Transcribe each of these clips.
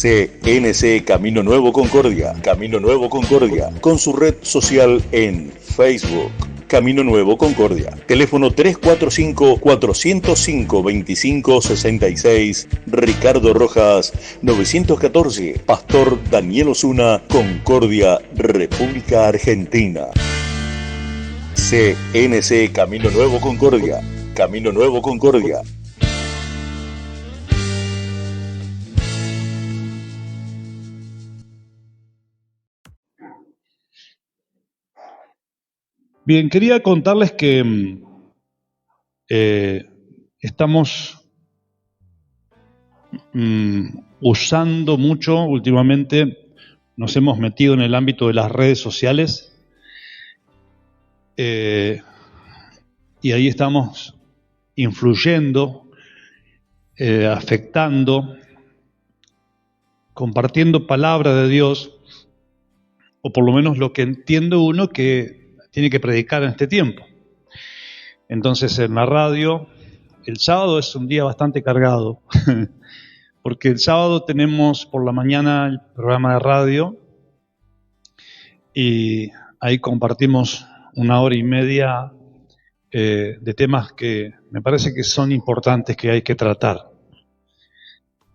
CNC Camino Nuevo Concordia, Camino Nuevo Concordia, con su red social en Facebook. Camino Nuevo Concordia. Teléfono 345-405-2566. Ricardo Rojas, 914. Pastor Daniel Osuna, Concordia, República Argentina. CNC Camino Nuevo Concordia. Camino Nuevo Concordia. Bien, quería contarles que estamos usando mucho últimamente, nos hemos metido en el ámbito de las redes sociales y ahí estamos influyendo, afectando, compartiendo palabra de Dios, o por lo menos lo que entiende uno que tiene que predicar en este tiempo. Entonces en la radio, el sábado es un día bastante cargado, porque el sábado tenemos por la mañana el programa de radio y ahí compartimos 1 hora y media de temas que me parece que son importantes, que hay que tratar.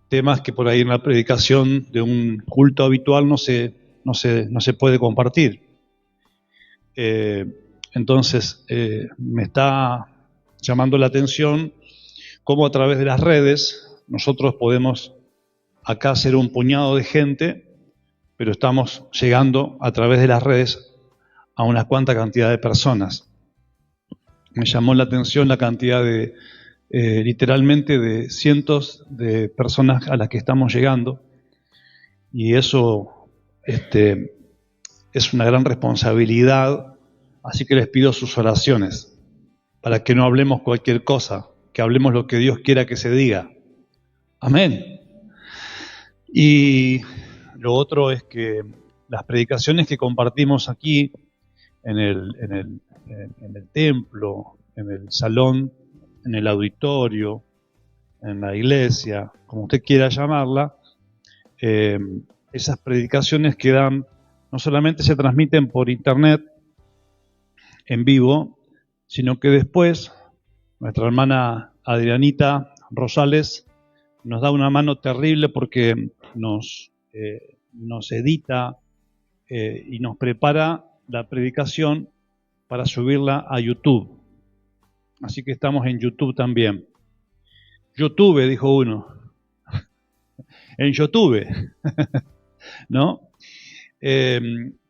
Temas que por ahí en la predicación de un culto habitual no se puede compartir. Entonces me está llamando la atención cómo a través de las redes nosotros podemos acá ser un puñado de gente, pero estamos llegando a través de las redes a una cuanta cantidad de personas. Me llamó la atención la cantidad de literalmente de cientos de personas a las que estamos llegando, y eso es una gran responsabilidad, así que les pido sus oraciones para que no hablemos cualquier cosa, que hablemos lo que Dios quiera que se diga. Amén. Y lo otro es que las predicaciones que compartimos aquí en el templo, en el salón, en el auditorio, en la iglesia, como usted quiera llamarla, esas predicaciones quedan, no solamente se transmiten por internet en vivo, sino que después nuestra hermana Adrianita Rosales nos da una mano terrible porque nos edita y nos prepara la predicación para subirla a YouTube. Así que estamos en YouTube también. YouTube, dijo uno. En YouTube, ¿no?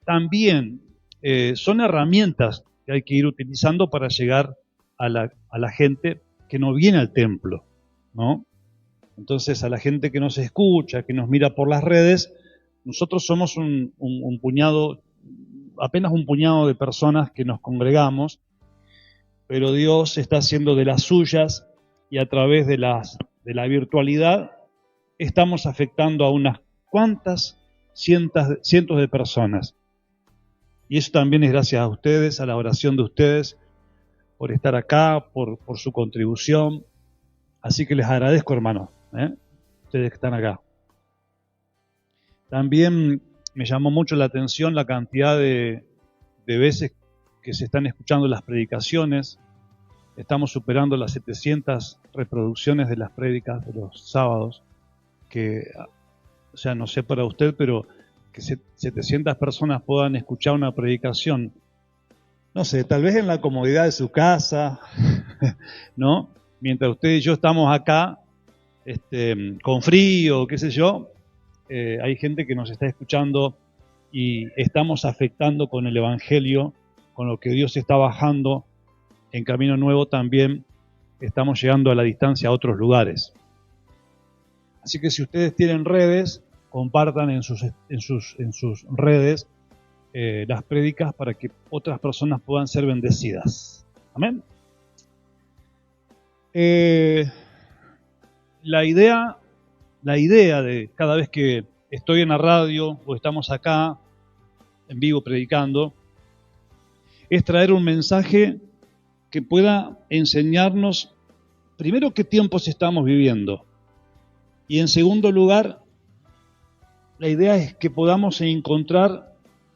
También son herramientas que hay que ir utilizando para llegar a la gente que no viene al templo, ¿no? Entonces, a la gente que nos escucha, que nos mira por las redes, nosotros somos un puñado, apenas un puñado de personas que nos congregamos, pero Dios está haciendo de las suyas, y a través de la virtualidad estamos afectando a unas cuantas cientos de personas. Y eso también es gracias a ustedes, a la oración de ustedes, por estar acá, por su contribución. Así que les agradezco, hermanos, ustedes que están acá. También me llamó mucho la atención la cantidad de veces que se están escuchando las predicaciones. Estamos superando las 700 reproducciones de las prédicas de los sábados, que, o sea, no sé para usted, pero que 700 personas puedan escuchar una predicación, no sé, tal vez en la comodidad de su casa, ¿no? Mientras usted y yo estamos acá, con frío, qué sé yo, hay gente que nos está escuchando y estamos afectando con el Evangelio, con lo que Dios está bajando en Camino Nuevo. También estamos llegando a la distancia a otros lugares. Así que si ustedes tienen redes, compartan en sus redes las prédicas para que otras personas puedan ser bendecidas. Amén. La idea de cada vez que estoy en la radio o estamos acá en vivo predicando es traer un mensaje que pueda enseñarnos, primero, qué tiempos estamos viviendo, y en segundo lugar, la idea es que podamos encontrar,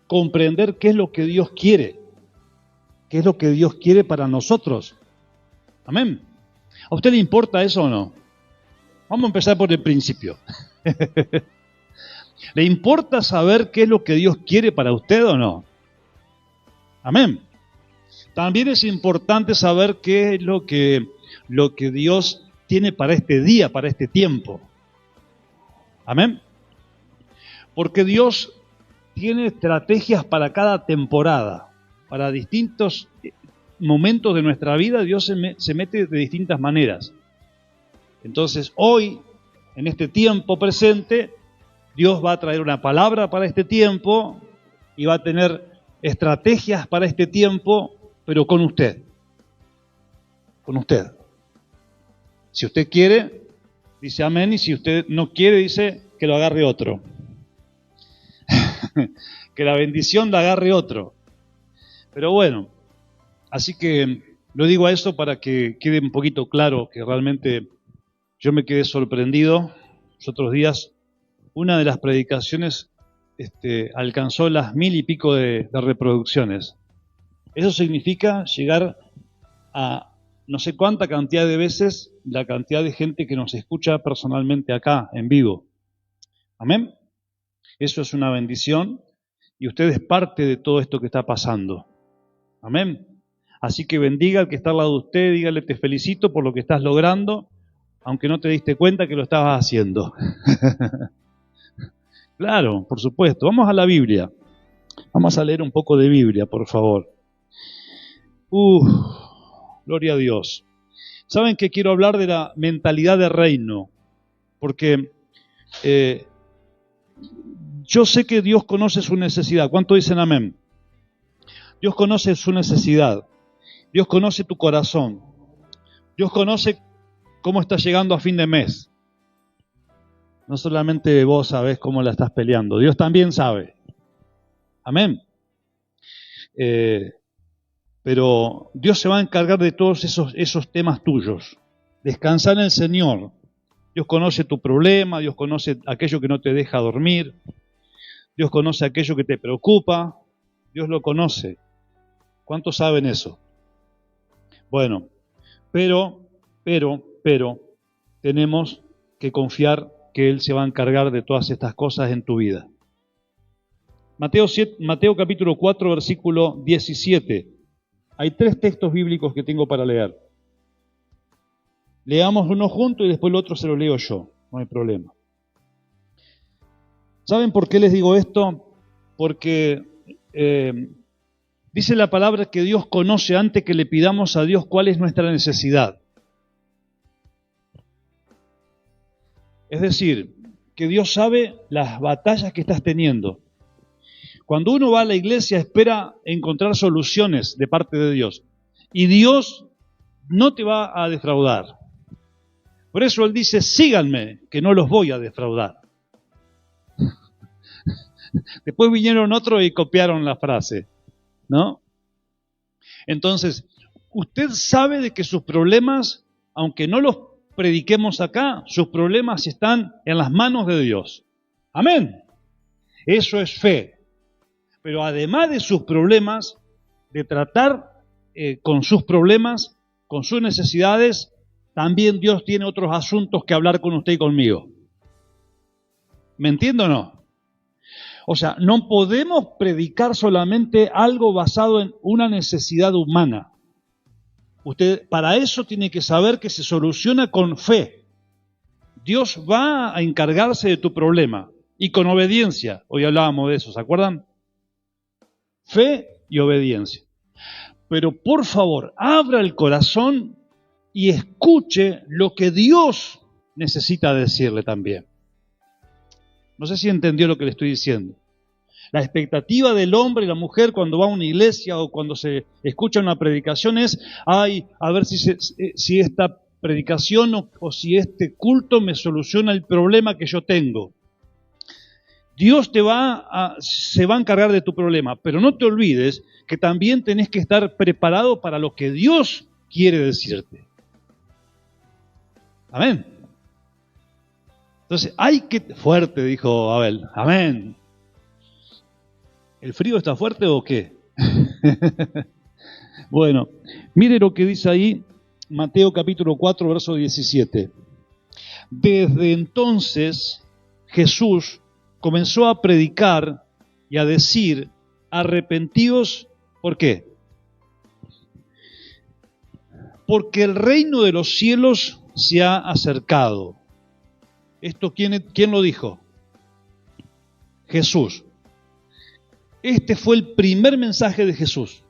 comprender qué es lo que Dios quiere. ¿Qué es lo que Dios quiere para nosotros? Amén. ¿A usted le importa eso o no? Vamos a empezar por el principio. ¿Le importa saber qué es lo que Dios quiere para usted o no? Amén. También es importante saber qué es lo que Dios tiene para este día, para este tiempo. Amén. Porque Dios tiene estrategias para cada temporada. Para distintos momentos de nuestra vida, Dios se mete de distintas maneras. Entonces, hoy, en este tiempo presente, Dios va a traer una palabra para este tiempo y va a tener estrategias para este tiempo, pero con usted. Con usted. Si usted quiere, dice amén, y si usted no quiere, dice que lo agarre otro. Que la bendición la agarre otro. Pero bueno, así que lo digo a eso para que quede un poquito claro que realmente yo me quedé sorprendido. Los otros días, una de las predicaciones alcanzó las 1000 y pico de reproducciones. Eso significa llegar a no sé cuánta cantidad de veces la cantidad de gente que nos escucha personalmente acá, en vivo. Amén. Eso es una bendición y usted es parte de todo esto que está pasando. Amén. Así que bendiga al que está al lado de usted, dígale te felicito por lo que estás logrando, aunque no te diste cuenta que lo estabas haciendo. Claro, por supuesto. Vamos a la Biblia. Vamos a leer un poco de Biblia, por favor. Gloria a Dios. ¿Saben que quiero hablar de la mentalidad de reino? Porque yo sé que Dios conoce su necesidad. ¿Cuánto dicen amén? Dios conoce su necesidad. Dios conoce tu corazón. Dios conoce cómo estás llegando a fin de mes. No solamente vos sabés cómo la estás peleando, Dios también sabe. Amén. Pero Dios se va a encargar de todos esos temas tuyos. Descansa en el Señor. Dios conoce tu problema, Dios conoce aquello que no te deja dormir, Dios conoce aquello que te preocupa, Dios lo conoce. ¿Cuántos saben eso? Bueno, pero tenemos que confiar que Él se va a encargar de todas estas cosas en tu vida. Mateo capítulo 4, versículo 17. Hay 3 textos bíblicos que tengo para leer. Leamos uno junto y después el otro se lo leo yo, no hay problema. ¿Saben por qué les digo esto? Porque dice la palabra que Dios conoce antes que le pidamos a Dios cuál es nuestra necesidad. Es decir, que Dios sabe las batallas que estás teniendo. Cuando uno va a la iglesia espera encontrar soluciones de parte de Dios. Y Dios no te va a defraudar. Por eso Él dice, síganme, que no los voy a defraudar. Después vinieron otros y copiaron la frase, ¿no? Entonces, usted sabe de que sus problemas, aunque no los prediquemos acá, sus problemas están en las manos de Dios. Amén. Eso es fe. Pero además de sus problemas, de tratar con sus problemas, con sus necesidades, también Dios tiene otros asuntos que hablar con usted y conmigo. ¿Me entiende o no? O sea, no podemos predicar solamente algo basado en una necesidad humana. Usted para eso tiene que saber que se soluciona con fe. Dios va a encargarse de tu problema y con obediencia. Hoy hablábamos de eso, ¿se acuerdan? Fe y obediencia. Pero por favor, abra el corazón y escuche lo que Dios necesita decirle también. No sé si entendió lo que le estoy diciendo. La expectativa del hombre y la mujer cuando va a una iglesia o cuando se escucha una predicación es, a ver si esta predicación o si este culto me soluciona el problema que yo tengo. Dios se va a encargar de tu problema, pero no te olvides que también tenés que estar preparado para lo que Dios quiere decirte. Amén. Entonces, hay que... Fuerte, dijo Abel. Amén. ¿El frío está fuerte o qué? Bueno, mire lo que dice ahí Mateo capítulo 4, verso 17. Desde entonces Jesús comenzó a predicar y a decir, arrepentíos, ¿por qué? Porque el reino de los cielos se ha acercado. ¿Esto quién lo dijo? Jesús. Este fue el primer mensaje de Jesús.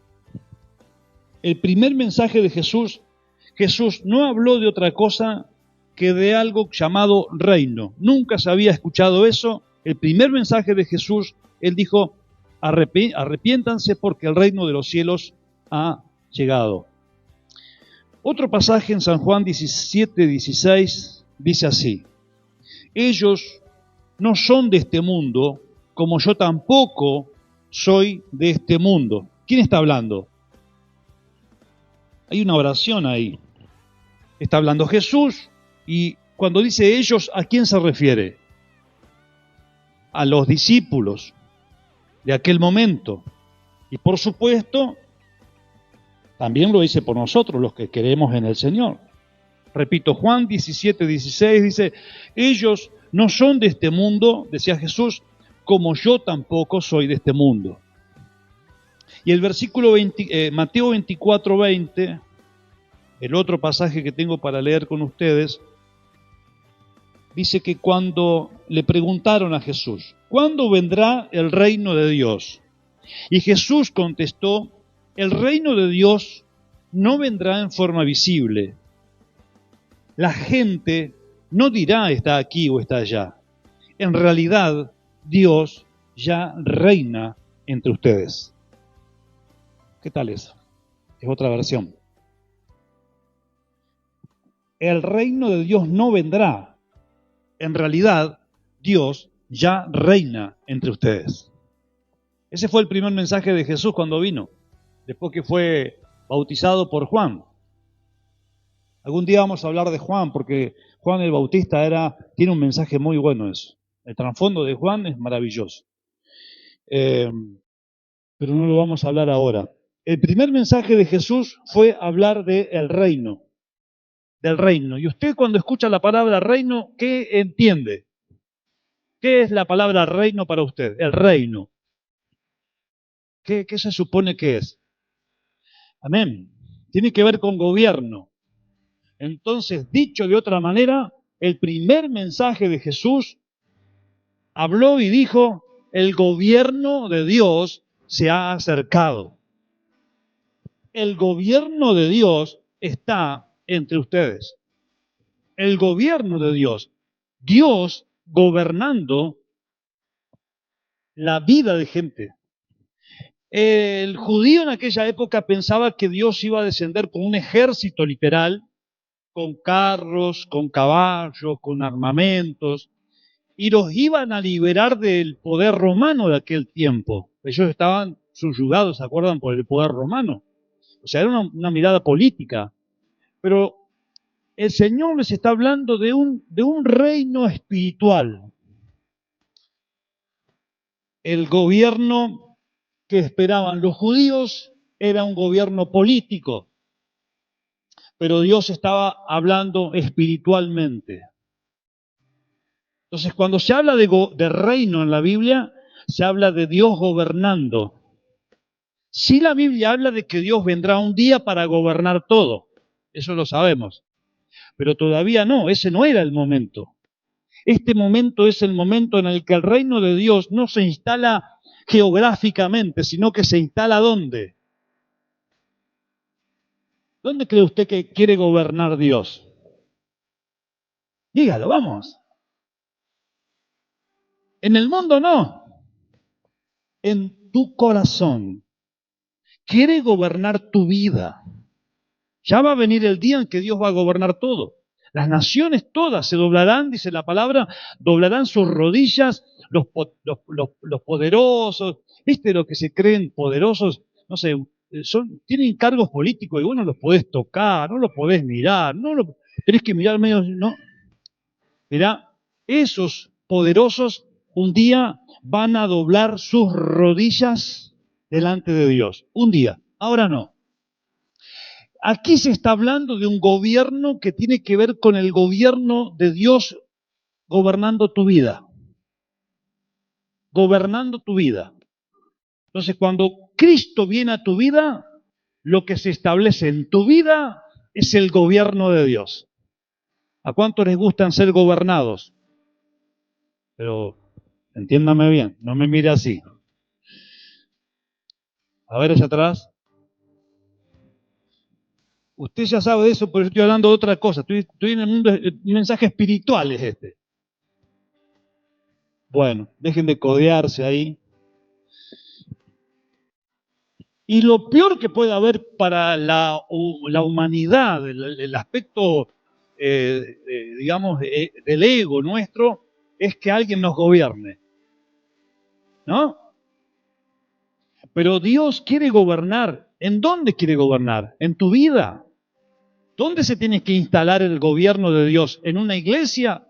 El primer mensaje de Jesús, Jesús no habló de otra cosa que de algo llamado reino. Nunca se había escuchado eso. El primer mensaje de Jesús, Él dijo, arrepiéntanse porque el reino de los cielos ha llegado. Otro pasaje en San Juan 17, 16 dice así, ellos no son de este mundo, como yo tampoco soy de este mundo. ¿Quién está hablando? Hay una oración ahí. Está hablando Jesús y cuando dice ellos, ¿a quién se refiere? A los discípulos de aquel momento. Y por supuesto, también lo dice por nosotros, los que creemos en el Señor. Repito, Juan 17, 16 dice, ellos no son de este mundo, decía Jesús, como yo tampoco soy de este mundo. Y el versículo Mateo 24, 20, el otro pasaje que tengo para leer con ustedes, dice que cuando le preguntaron a Jesús, ¿cuándo vendrá el reino de Dios? Y Jesús contestó, el reino de Dios no vendrá en forma visible. La gente no dirá está aquí o está allá. En realidad, Dios ya reina entre ustedes. ¿Qué tal eso? Es otra versión. El reino de Dios no vendrá. En realidad, Dios ya reina entre ustedes. Ese fue el primer mensaje de Jesús cuando vino, después que fue bautizado por Juan. Algún día vamos a hablar de Juan, porque Juan el Bautista tiene un mensaje muy bueno eso. El trasfondo de Juan es maravilloso. Pero no lo vamos a hablar ahora. El primer mensaje de Jesús fue hablar del reino. Del reino. Y usted cuando escucha la palabra reino, ¿qué entiende? ¿Qué es la palabra reino para usted? El reino. ¿Qué se supone que es? Amén. Tiene que ver con gobierno. Entonces, dicho de otra manera, el primer mensaje de Jesús habló y dijo, el gobierno de Dios se ha acercado. El gobierno de Dios está entre ustedes. El gobierno de Dios. Dios gobernando la vida de gente. El judío en aquella época pensaba que Dios iba a descender con un ejército literal, con carros, con caballos, con armamentos, y los iban a liberar del poder romano de aquel tiempo. Ellos estaban subyugados, ¿se acuerdan?, por el poder romano. O sea, era una mirada política. Pero el Señor les está hablando de un reino espiritual. El gobierno que esperaban los judíos era un gobierno político, pero Dios estaba hablando espiritualmente. Entonces, cuando se habla de reino en la Biblia, se habla de Dios gobernando. Sí, la Biblia habla de que Dios vendrá un día para gobernar todo, eso lo sabemos, pero todavía no, ese no era el momento. Este momento es el momento en el que el reino de Dios no se instala geográficamente, sino que se instala ¿dónde? ¿Dónde cree usted que quiere gobernar Dios? Dígalo, vamos. En el mundo no, en tu corazón. Quiere gobernar tu vida. Ya va a venir el día en que Dios va a gobernar todo. Las naciones todas se doblarán, dice la palabra, doblarán sus rodillas, los poderosos, ¿viste lo que se creen poderosos? No sé, tienen cargos políticos y vos no los podés tocar, no los podés mirar, tenés que mirar medio, no. Mirá, esos poderosos un día van a doblar sus rodillas delante de Dios. Un día, ahora no. Aquí se está hablando de un gobierno que tiene que ver con el gobierno de Dios gobernando tu vida. Gobernando tu vida. Entonces, cuando Cristo viene a tu vida, lo que se establece en tu vida es el gobierno de Dios. ¿A cuántos les gustan ser gobernados? Pero entiéndame bien, no me mire así. A ver hacia atrás. Usted ya sabe de eso, pero yo estoy hablando de otra cosa. Estoy en el mundo, un mensaje espiritual es este. Bueno, dejen de codearse ahí. Y lo peor que puede haber para la humanidad, el aspecto, digamos, del ego nuestro, es que alguien nos gobierne. ¿No? Pero Dios quiere gobernar. ¿En dónde quiere gobernar? ¿En tu vida? ¿Dónde se tiene que instalar el gobierno de Dios? ¿En una iglesia?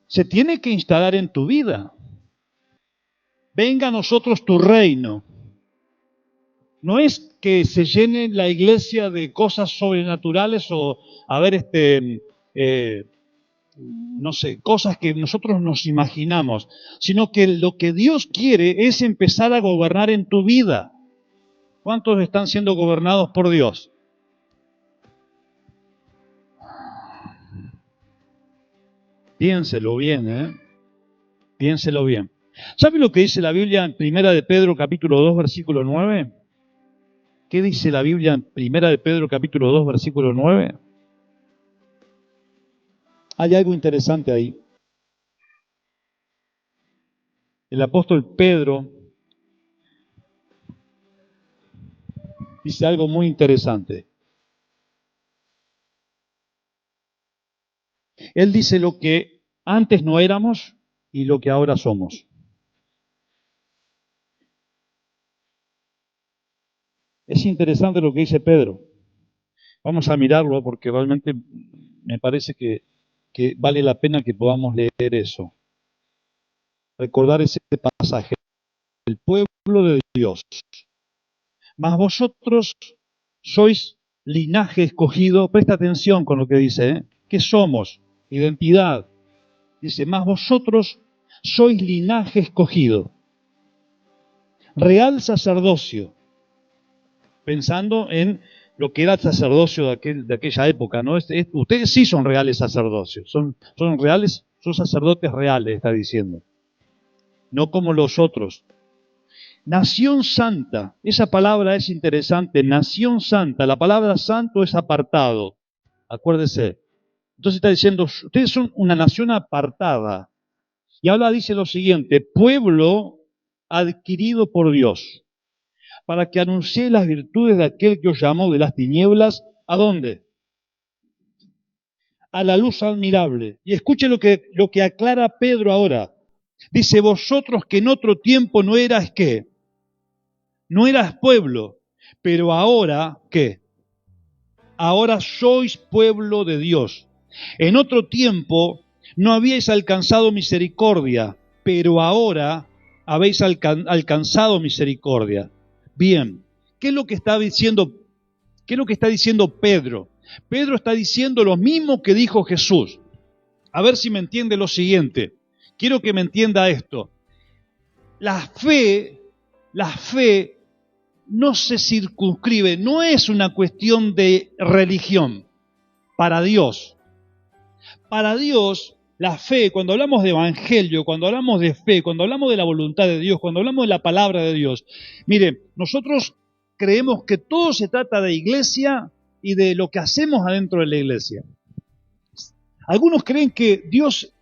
Se tiene que instalar en tu vida. Venga a nosotros tu reino. No es que se llene la iglesia de cosas sobrenaturales o, a ver, no sé, cosas que nosotros nos imaginamos, sino que lo que Dios quiere es empezar a gobernar en tu vida. ¿Cuántos están siendo gobernados por Dios? Piénselo bien, ¿eh? Piénselo bien. ¿Sabe lo que dice la Biblia en 1 de Pedro capítulo 2, versículo 9? ¿Qué dice la Biblia en 1 de Pedro capítulo 2, versículo 9? Hay algo interesante ahí. El apóstol Pedro dice algo muy interesante. Él dice lo que antes no éramos y lo que ahora somos. Es interesante lo que dice Pedro. Vamos a mirarlo porque realmente me parece que vale la pena que podamos leer eso. Recordar ese pasaje. El pueblo de Dios. Mas vosotros sois linaje escogido. Presta atención con lo que dice, ¿eh? ¿Qué somos? Identidad. Dice, mas vosotros sois linaje escogido. Real sacerdocio. Pensando en lo que era el sacerdocio de aquella época, ¿no? Ustedes sí son reales sacerdocios, son reales, son sacerdotes reales, está diciendo. No como los otros. Nación santa, esa palabra es interesante, nación santa, la palabra santo es apartado, acuérdese. Entonces está diciendo, ustedes son una nación apartada. Y ahora dice lo siguiente, pueblo adquirido por Dios, para que anuncie las virtudes de aquel que os llamó de las tinieblas, ¿a dónde? A la luz admirable. Y escuche lo que aclara Pedro ahora. Dice, vosotros que en otro tiempo no eras, ¿qué? No eras pueblo, pero ahora, ¿qué? Ahora sois pueblo de Dios. En otro tiempo no habíais alcanzado misericordia, pero ahora habéis alcanzado misericordia. Bien, ¿qué es lo que está diciendo? ¿Qué es lo que está diciendo Pedro? Pedro está diciendo lo mismo que dijo Jesús. A ver si me entiende lo siguiente. Quiero que me entienda esto. La fe no se circunscribe, no es una cuestión de religión para Dios. Para Dios, la fe, cuando hablamos de evangelio, cuando hablamos de fe, cuando hablamos de la voluntad de Dios, cuando hablamos de la palabra de Dios, mire, nosotros creemos que todo se trata de iglesia y de lo que hacemos adentro de la iglesia. Algunos creen que Dios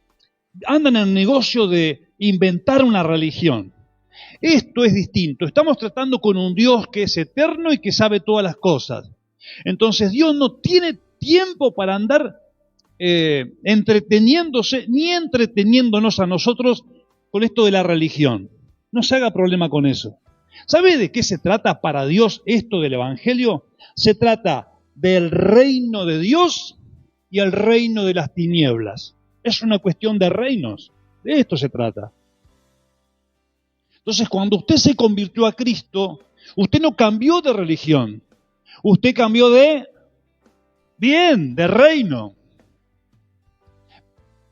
anda en el negocio de inventar una religión. Esto es distinto. Estamos tratando con un Dios que es eterno y que sabe todas las cosas. Entonces Dios no tiene tiempo para andar entreteniéndose ni entreteniéndonos a nosotros con esto de la religión. No se haga problema con eso. ¿Sabe de qué se trata para Dios esto del Evangelio? Se trata del reino de Dios y el reino de las tinieblas. Es una cuestión de reinos. De esto se trata. Entonces, cuando usted se convirtió a Cristo, usted no cambió de religión. Usted cambió de reino.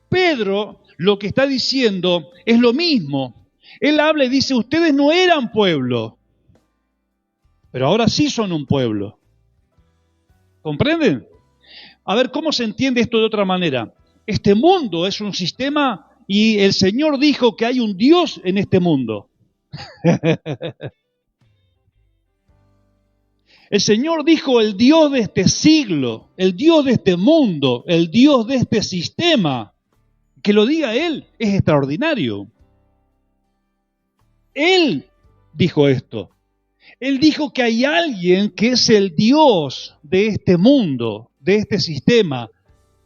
Pedro lo que está diciendo es lo mismo. Él habla y dice, ustedes no eran pueblo, pero ahora sí son un pueblo. ¿Comprenden? A ver, ¿cómo se entiende esto de otra manera? Este mundo es un sistema y el Señor dijo que hay un Dios en este mundo. El Señor dijo el Dios de este siglo, el Dios de este mundo, el Dios de este sistema. Que lo diga Él es extraordinario. Él dijo esto. Él dijo que hay alguien que es el Dios de este mundo, de este sistema,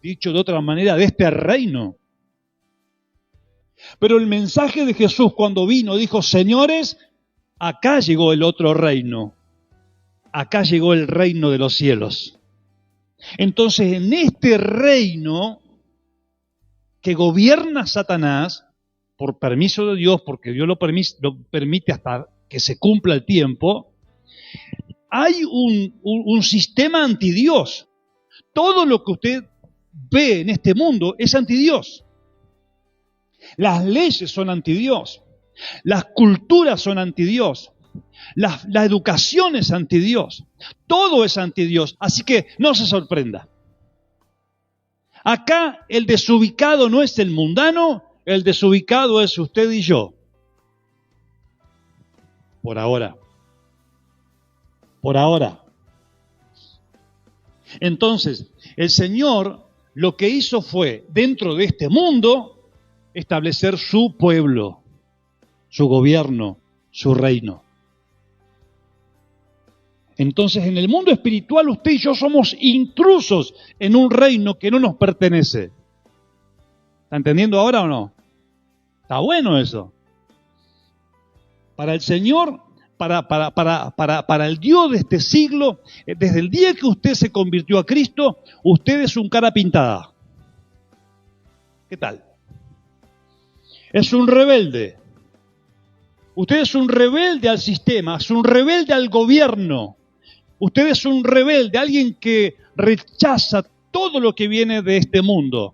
dicho de otra manera, de este reino. Pero el mensaje de Jesús cuando vino dijo, señores, acá llegó el otro reino. Acá llegó el reino de los cielos. Entonces, en este reino que gobierna Satanás, por permiso de Dios, porque Dios lo permite hasta que se cumpla el tiempo, hay un sistema antidios. Todo lo que usted ve en este mundo es antidios. Las leyes son antidios. Las culturas son antidios. La educación es antidios. Todo es antidios. Así que no se sorprenda. Acá el desubicado no es el mundano, el desubicado es usted y yo. Por ahora. Por ahora. Entonces, el Señor lo que hizo fue, dentro de este mundo, establecer su pueblo, su gobierno, su reino. Entonces, en el mundo espiritual, usted y yo somos intrusos en un reino que no nos pertenece. ¿Está entendiendo ahora o no? Está bueno eso. Para el Señor, para el Dios de este siglo, desde el día que usted se convirtió a Cristo, usted es un cara pintada. ¿Qué tal? Es un rebelde. Usted es un rebelde al sistema, es un rebelde al gobierno. Usted es un rebelde, alguien que rechaza todo lo que viene de este mundo.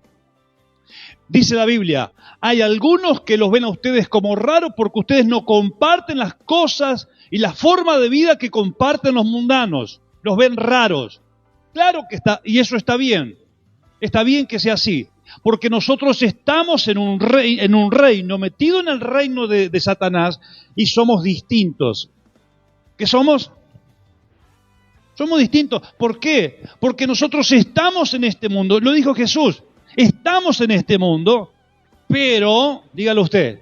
Dice la Biblia, hay algunos que los ven a ustedes como raros porque ustedes no comparten las cosas y la forma de vida que comparten los mundanos. Los ven raros. Claro que está, y eso está bien. Está bien que sea así. Porque nosotros estamos en un reino, metido en el reino de Satanás y somos distintos. ¿Qué somos? Somos distintos. ¿Por qué? Porque nosotros estamos en este mundo. Lo dijo Jesús. Estamos en este mundo, pero, dígalo usted,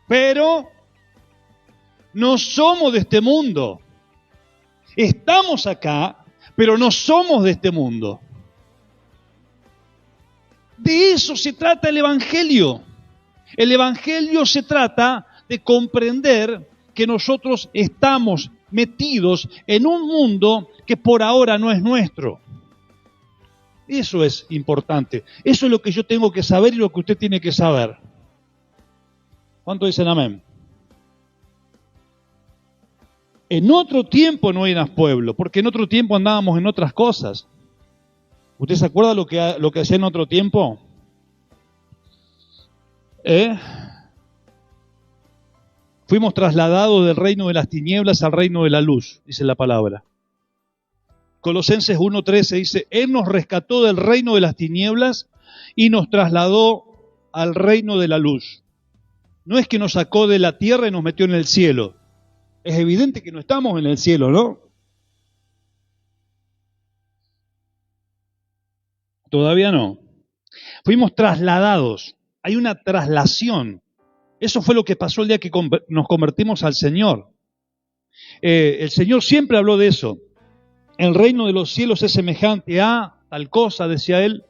pero no somos de este mundo. Estamos acá, pero no somos de este mundo. De eso se trata el Evangelio. El Evangelio se trata de comprender que nosotros estamos metidos en un mundo que por ahora no es nuestro. Eso es importante. Eso es lo que yo tengo que saber y lo que usted tiene que saber. ¿Cuánto dicen amén? En otro tiempo no eras pueblo, porque en otro tiempo andábamos en otras cosas. ¿Usted se acuerda lo que hacía en otro tiempo? Fuimos trasladados del reino de las tinieblas al reino de la luz, dice la palabra. Colosenses 1:13 dice, Él nos rescató del reino de las tinieblas y nos trasladó al reino de la luz. No es que nos sacó de la tierra y nos metió en el cielo. Es evidente que no estamos en el cielo, ¿no? Todavía no. Fuimos trasladados. Hay una traslación. Eso fue lo que pasó el día que nos convertimos al Señor. El Señor siempre habló de eso. El reino de los cielos es semejante a tal cosa, decía Él.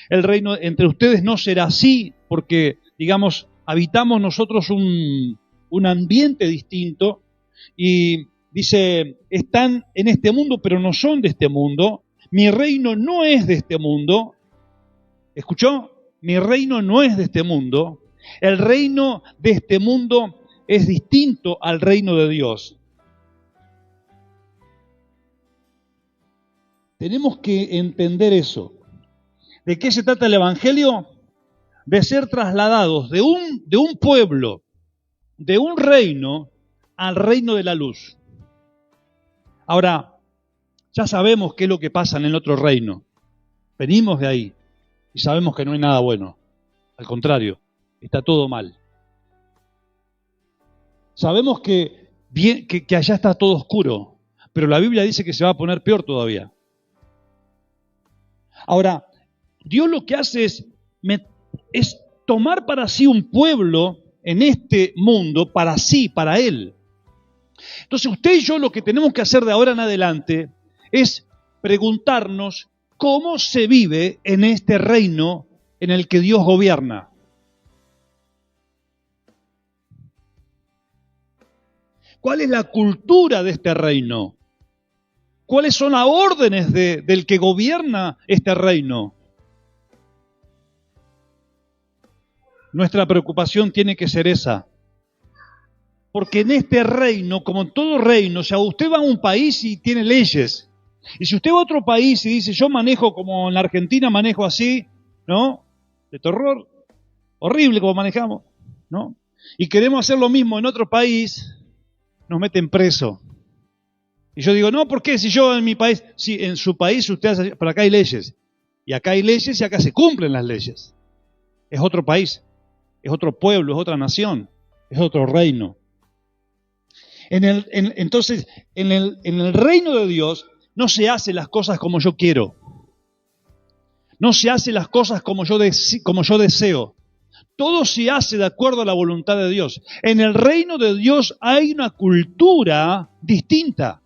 El reino entre ustedes no será así, porque, digamos, habitamos nosotros un ambiente distinto. Y dice, están en este mundo, pero no son de este mundo. Mi reino no es de este mundo. ¿Escuchó? mi reino no es de este mundo. El reino de este mundo es distinto al reino de Dios. Tenemos que entender eso. ¿De qué se trata el Evangelio? De ser trasladados de un pueblo, de un reino, al reino de la luz. Ahora, ya sabemos qué es lo que pasa en el otro reino. Venimos de ahí y sabemos que no hay nada bueno. Al contrario, está todo mal. Sabemos que allá está todo oscuro, pero la Biblia dice que se va a poner peor todavía. Ahora, Dios lo que hace es tomar para sí un pueblo en este mundo, para sí, para Él. Entonces usted y yo lo que tenemos que hacer de ahora en adelante es preguntarnos cómo se vive en este reino en el que Dios gobierna. ¿Cuál es la cultura de este reino? ¿Cuáles son las órdenes del que gobierna este reino? Nuestra preocupación tiene que ser esa. Porque en este reino, como en todo reino, o sea, usted va a un país y tiene leyes. Y si usted va a otro país y dice, yo manejo como en la Argentina manejo así, ¿no? De terror, horrible como manejamos, ¿no? Y queremos hacer lo mismo en otro país, nos meten preso. Y yo digo, no, ¿por qué? Si yo en mi país, si en su país usted hace, pero acá hay leyes. Y acá hay leyes y acá se cumplen las leyes. Es otro país, es otro pueblo, es otra nación, es otro reino. Entonces, en el reino de Dios no se hacen las cosas como yo quiero. No se hacen las cosas como yo deseo. Todo se hace de acuerdo a la voluntad de Dios. En el reino de Dios hay una cultura distinta.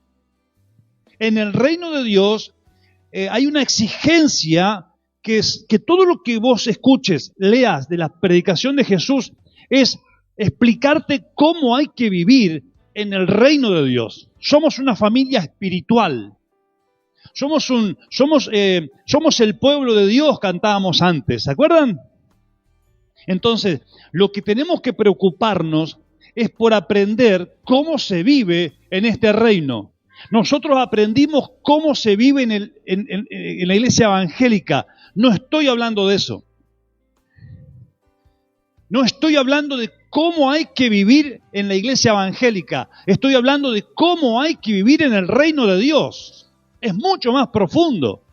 En el reino de Dios hay una exigencia que es que todo lo que vos escuches, leas de la predicación de Jesús es explicarte cómo hay que vivir en el reino de Dios. Somos una familia espiritual. Somos el pueblo de Dios, cantábamos antes, ¿se acuerdan? Entonces, lo que tenemos que preocuparnos es por aprender cómo se vive en este reino. Nosotros aprendimos cómo se vive en la iglesia evangélica. No estoy hablando de eso. No estoy hablando de cómo hay que vivir en la iglesia evangélica. Estoy hablando de cómo hay que vivir en el reino de Dios. Es mucho más profundo.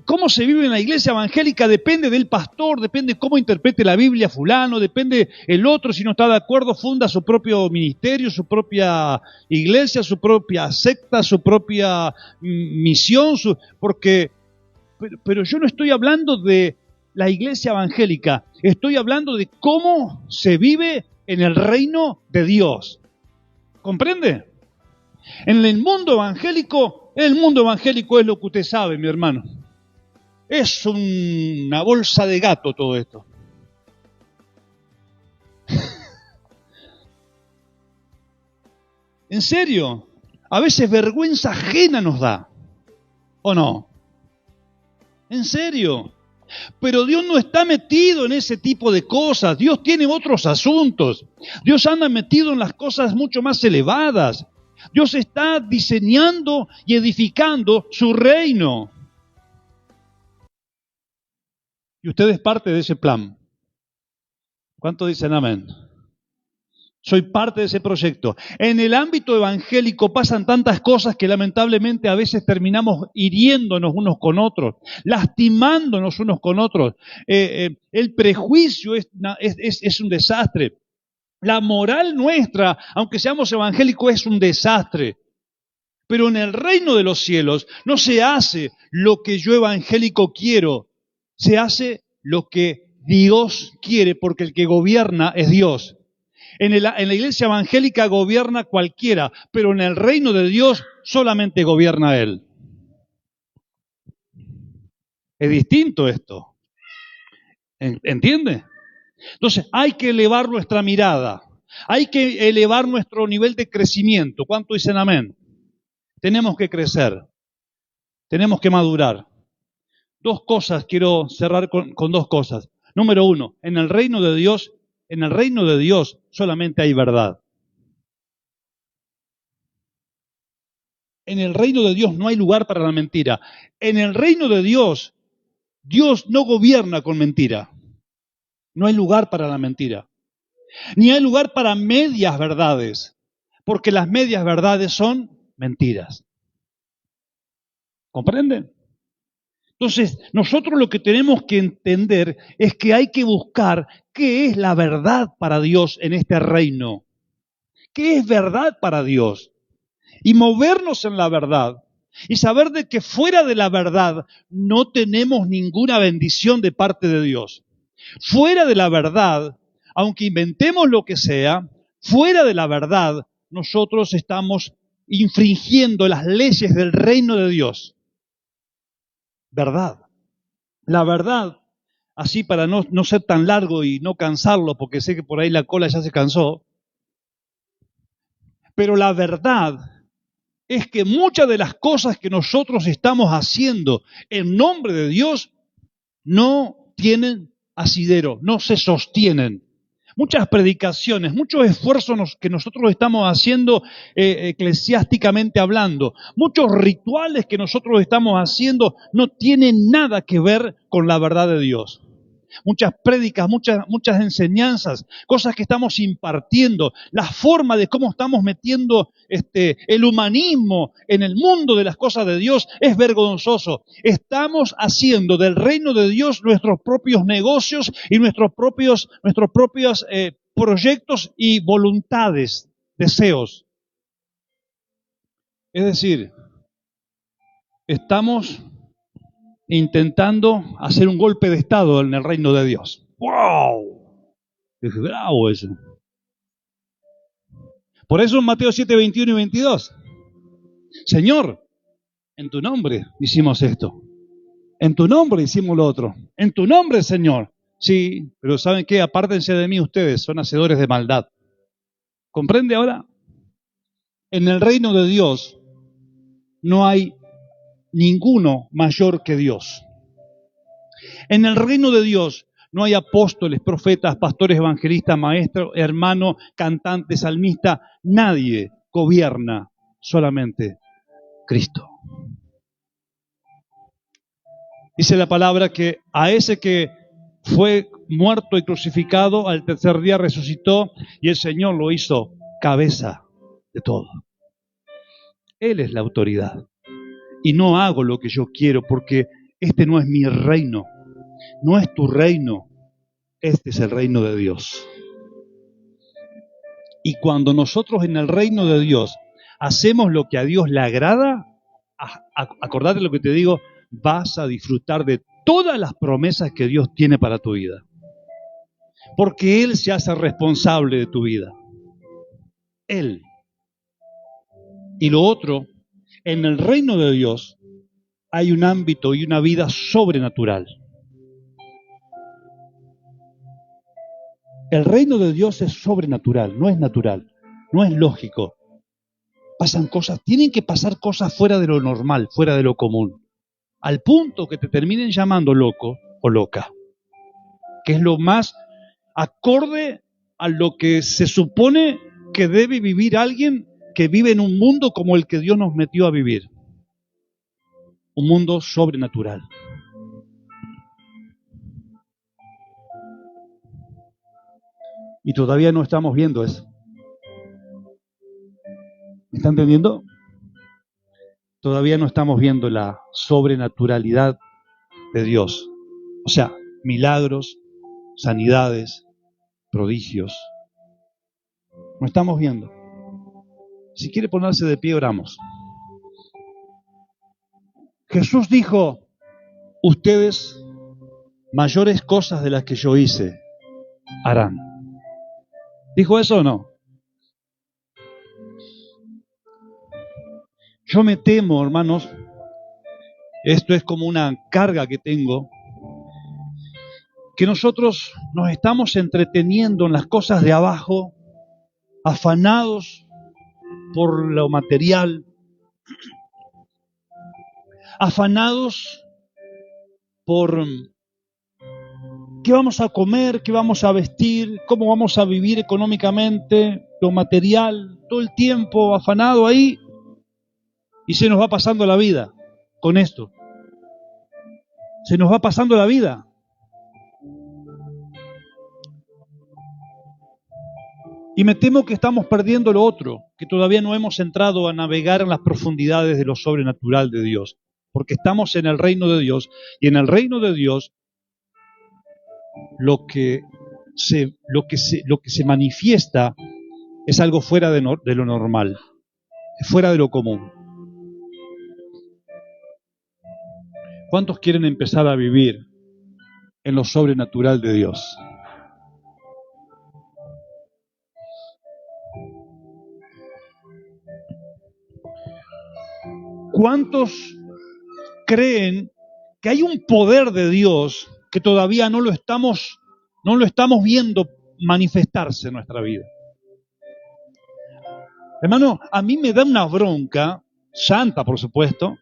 Cómo se vive en la iglesia evangélica depende del pastor, depende cómo interprete la Biblia fulano, depende el otro, si no está de acuerdo, funda su propio ministerio, su propia iglesia, su propia secta, su propia misión, pero yo no estoy hablando de la iglesia evangélica, estoy hablando de cómo se vive en el reino de Dios. ¿Comprende? En el mundo evangélico es lo que usted sabe, mi hermano. Es una bolsa de gato todo esto. En serio, a veces vergüenza ajena nos da, ¿o no? En serio. Pero Dios no está metido en ese tipo de cosas. Dios tiene otros asuntos. Dios anda metido en las cosas mucho más elevadas. Dios está diseñando y edificando su reino. Y usted es parte de ese plan. ¿Cuántos dicen amén? Soy parte de ese proyecto. En el ámbito evangélico pasan tantas cosas que lamentablemente a veces terminamos hiriéndonos unos con otros, lastimándonos unos con otros. El prejuicio es un desastre. La moral nuestra, aunque seamos evangélicos, es un desastre. Pero en el reino de los cielos no se hace lo que yo evangélico quiero, se hace lo que Dios quiere, porque el que gobierna es Dios. En la iglesia evangélica gobierna cualquiera, pero en el reino de Dios solamente gobierna Él. Es distinto esto. ¿Entiende? Entonces hay que elevar nuestra mirada, hay que elevar nuestro nivel de crecimiento. ¿Cuánto dicen amén? Tenemos que crecer, tenemos que madurar. Dos cosas, quiero cerrar con dos cosas. Número uno, en el reino de Dios solamente hay verdad. En el reino de Dios no hay lugar para la mentira. En el reino de Dios, Dios no gobierna con mentira. No hay lugar para la mentira. Ni hay lugar para medias verdades, porque las medias verdades son mentiras. ¿Comprenden? Entonces, nosotros lo que tenemos que entender es que hay que buscar qué es la verdad para Dios en este reino. ¿Qué es verdad para Dios? Y movernos en la verdad. Y saber de que fuera de la verdad no tenemos ninguna bendición de parte de Dios. Fuera de la verdad, aunque inventemos lo que sea, fuera de la verdad, nosotros estamos infringiendo las leyes del reino de Dios. Verdad. La verdad, así para no ser tan largo y no cansarlo, porque sé que por ahí la cola ya se cansó, pero la verdad es que muchas de las cosas que nosotros estamos haciendo en nombre de Dios no tienen asidero, no se sostienen. Muchas predicaciones, muchos esfuerzos que nosotros estamos haciendo eclesiásticamente hablando, muchos rituales que nosotros estamos haciendo no tienen nada que ver con la verdad de Dios. Muchas prédicas, muchas enseñanzas, cosas que estamos impartiendo, la forma de cómo estamos metiendo el humanismo en el mundo de las cosas de Dios es vergonzoso. Estamos haciendo del reino de Dios nuestros propios negocios y nuestros propios proyectos y voluntades, deseos. Es decir, estamos intentando hacer un golpe de Estado en el reino de Dios. ¡Wow! Es bravo eso. Por eso en Mateo 7, 21 y 22. Señor, en tu nombre hicimos esto. En tu nombre hicimos lo otro. En tu nombre, Señor. Sí, pero ¿saben qué? Apártense de mí ustedes, son hacedores de maldad. ¿Comprende ahora? En el reino de Dios no hay ninguno mayor que Dios. En el reino de Dios no hay apóstoles, profetas, pastores, evangelistas, maestros, hermanos, cantantes, salmistas. Nadie gobierna, solamente Cristo. Dice la palabra que a ese que fue muerto y crucificado, al tercer día resucitó y el Señor lo hizo cabeza de todo. Él es la autoridad. Y no hago lo que yo quiero porque este no es mi reino. No es tu reino, este es el reino de Dios. Y cuando nosotros en el reino de Dios hacemos lo que a Dios le agrada, acordate lo que te digo, vas a disfrutar de todas las promesas que Dios tiene para tu vida. Porque Él se hace responsable de tu vida. Él. Y lo otro, en el reino de Dios hay un ámbito y una vida sobrenatural. El reino de Dios es sobrenatural, no es natural, no es lógico. Pasan cosas, tienen que pasar cosas fuera de lo normal, fuera de lo común, al punto que te terminen llamando loco o loca, que es lo más acorde a lo que se supone que debe vivir alguien que vive en un mundo como el que Dios nos metió a vivir, un mundo sobrenatural. Y todavía no estamos viendo eso. ¿Me está entendiendo? Todavía no estamos viendo la sobrenaturalidad de Dios. O sea, milagros, sanidades, prodigios. No estamos viendo. Si quiere ponerse de pie, oramos. Jesús dijo, ustedes mayores cosas de las que yo hice harán. ¿Dijo eso o no? Yo me temo, hermanos, esto es como una carga que tengo, que nosotros nos estamos entreteniendo en las cosas de abajo, afanados por lo material, afanados por qué vamos a comer, qué vamos a vestir, cómo vamos a vivir económicamente, lo material, todo el tiempo afanado ahí, y se nos va pasando la vida con esto. Se nos va pasando la vida. Y me temo que estamos perdiendo lo otro, que todavía no hemos entrado a navegar en las profundidades de lo sobrenatural de Dios, porque estamos en el reino de Dios, y en el reino de Dios lo que se manifiesta es algo fuera de lo normal, fuera de lo común. ¿Cuántos quieren empezar a vivir en lo sobrenatural de Dios? ¿Cuántos creen que hay un poder de Dios que todavía no lo estamos viendo manifestarse en nuestra vida? Hermano, a mí me da una bronca, santa por supuesto,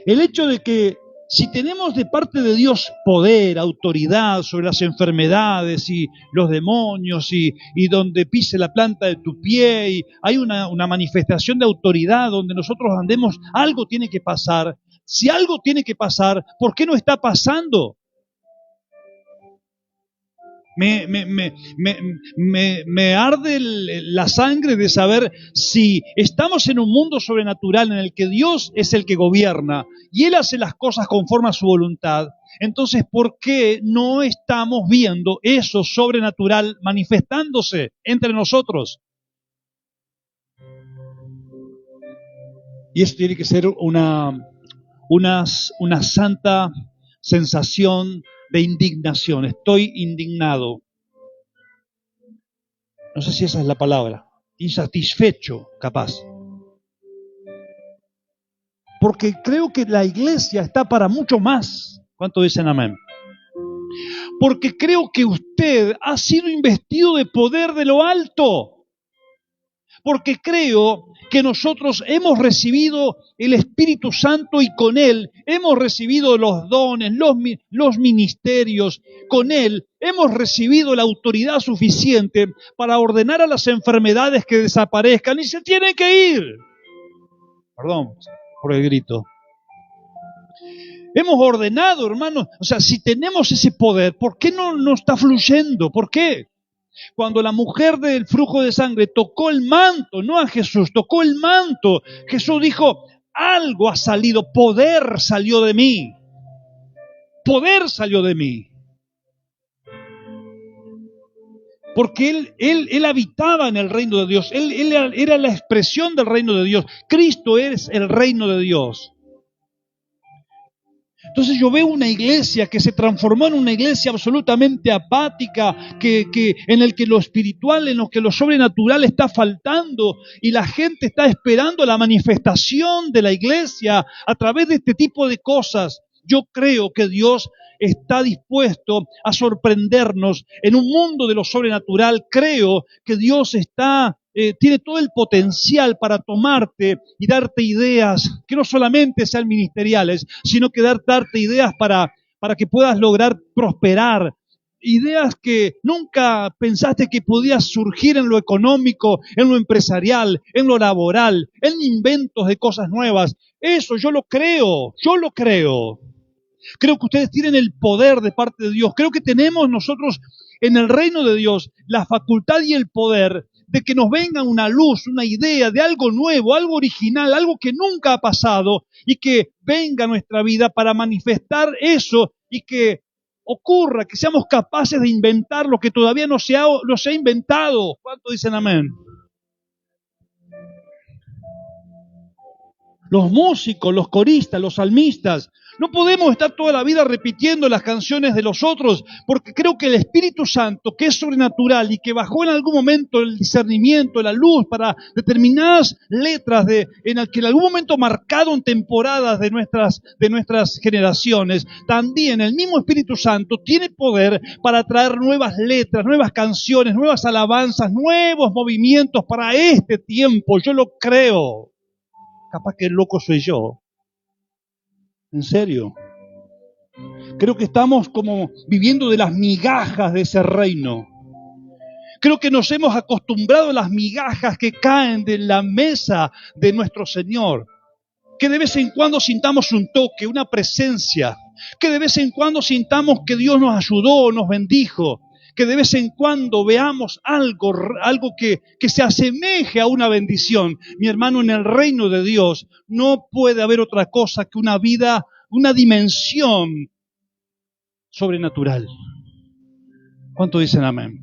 el hecho de que si tenemos de parte de Dios poder, autoridad sobre las enfermedades y los demonios y donde pise la planta de tu pie, y hay una manifestación de autoridad donde nosotros andemos, algo tiene que pasar. Si algo tiene que pasar, ¿por qué no está pasando? Me arde la sangre de saber si estamos en un mundo sobrenatural en el que Dios es el que gobierna y Él hace las cosas conforme a su voluntad. Entonces, ¿por qué no estamos viendo eso sobrenatural manifestándose entre nosotros? Y eso tiene que ser una santa sensación de indignación. Estoy indignado. No sé si esa es la palabra. Insatisfecho, capaz. Porque creo que la iglesia está para mucho más. ¿Cuánto dicen amén? Porque creo que usted ha sido investido de poder de lo alto. Porque creo que nosotros hemos recibido el Espíritu Santo y con Él hemos recibido los dones, los ministerios. Con Él hemos recibido la autoridad suficiente para ordenar a las enfermedades que desaparezcan y se tienen que ir. Perdón por el grito. Hemos ordenado, hermanos. O sea, si tenemos ese poder, ¿por qué no está fluyendo? ¿Por qué? Cuando la mujer del flujo de sangre tocó el manto, no a Jesús, tocó el manto, Jesús dijo, algo ha salido, poder salió de mí. Poder salió de mí. Porque él habitaba en el reino de Dios. Él era la expresión del reino de Dios. Cristo es el reino de Dios. Entonces yo veo una iglesia que se transformó en una iglesia absolutamente apática, en el que lo espiritual, en lo que lo sobrenatural está faltando, y la gente está esperando la manifestación de la iglesia a través de este tipo de cosas. Yo creo que Dios está dispuesto a sorprendernos en un mundo de lo sobrenatural. Creo que Dios tiene todo el potencial para tomarte y darte ideas que no solamente sean ministeriales, sino que darte ideas para que puedas lograr prosperar. Ideas que nunca pensaste que podías surgir en lo económico, en lo empresarial, en lo laboral, en inventos de cosas nuevas. Eso yo lo creo. Creo que ustedes tienen el poder de parte de Dios. Creo que tenemos nosotros en el reino de Dios la facultad y el poder de que nos venga una luz, una idea de algo nuevo, algo original, algo que nunca ha pasado y que venga a nuestra vida para manifestar eso y que ocurra, que seamos capaces de inventar lo que todavía no se ha inventado. ¿Cuántos dicen amén? Los músicos, los coristas, los salmistas, no podemos estar toda la vida repitiendo las canciones de los otros, porque creo que el Espíritu Santo, que es sobrenatural y que bajó en algún momento el discernimiento, la luz para determinadas letras en el que en algún momento marcaron temporadas de nuestras generaciones, también el mismo Espíritu Santo tiene poder para traer nuevas letras, nuevas canciones, nuevas alabanzas, nuevos movimientos para este tiempo. Yo lo creo. Capaz que el loco soy yo. En serio. Creo que estamos como viviendo de las migajas de ese reino. Creo que nos hemos acostumbrado a las migajas que caen de la mesa de nuestro Señor. Que de vez en cuando sintamos un toque, una presencia. Que de vez en cuando sintamos que Dios nos ayudó, nos bendijo. Que de vez en cuando veamos algo que se asemeje a una bendición. Mi hermano, en el reino de Dios no puede haber otra cosa que una vida, una dimensión sobrenatural. ¿Cuánto dicen amén?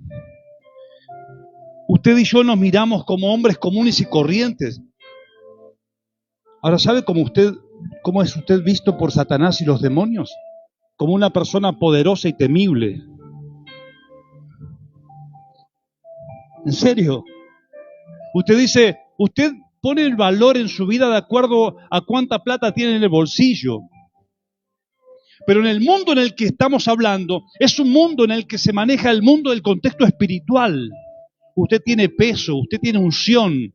Usted y yo nos miramos como hombres comunes y corrientes. Ahora, ¿sabe cómo es usted visto por Satanás y los demonios? Como una persona poderosa y temible. ¿En serio? Usted pone el valor en su vida de acuerdo a cuánta plata tiene en el bolsillo. Pero en el mundo en el que estamos hablando, es un mundo en el que se maneja el mundo del contexto espiritual. Usted tiene peso, usted tiene unción,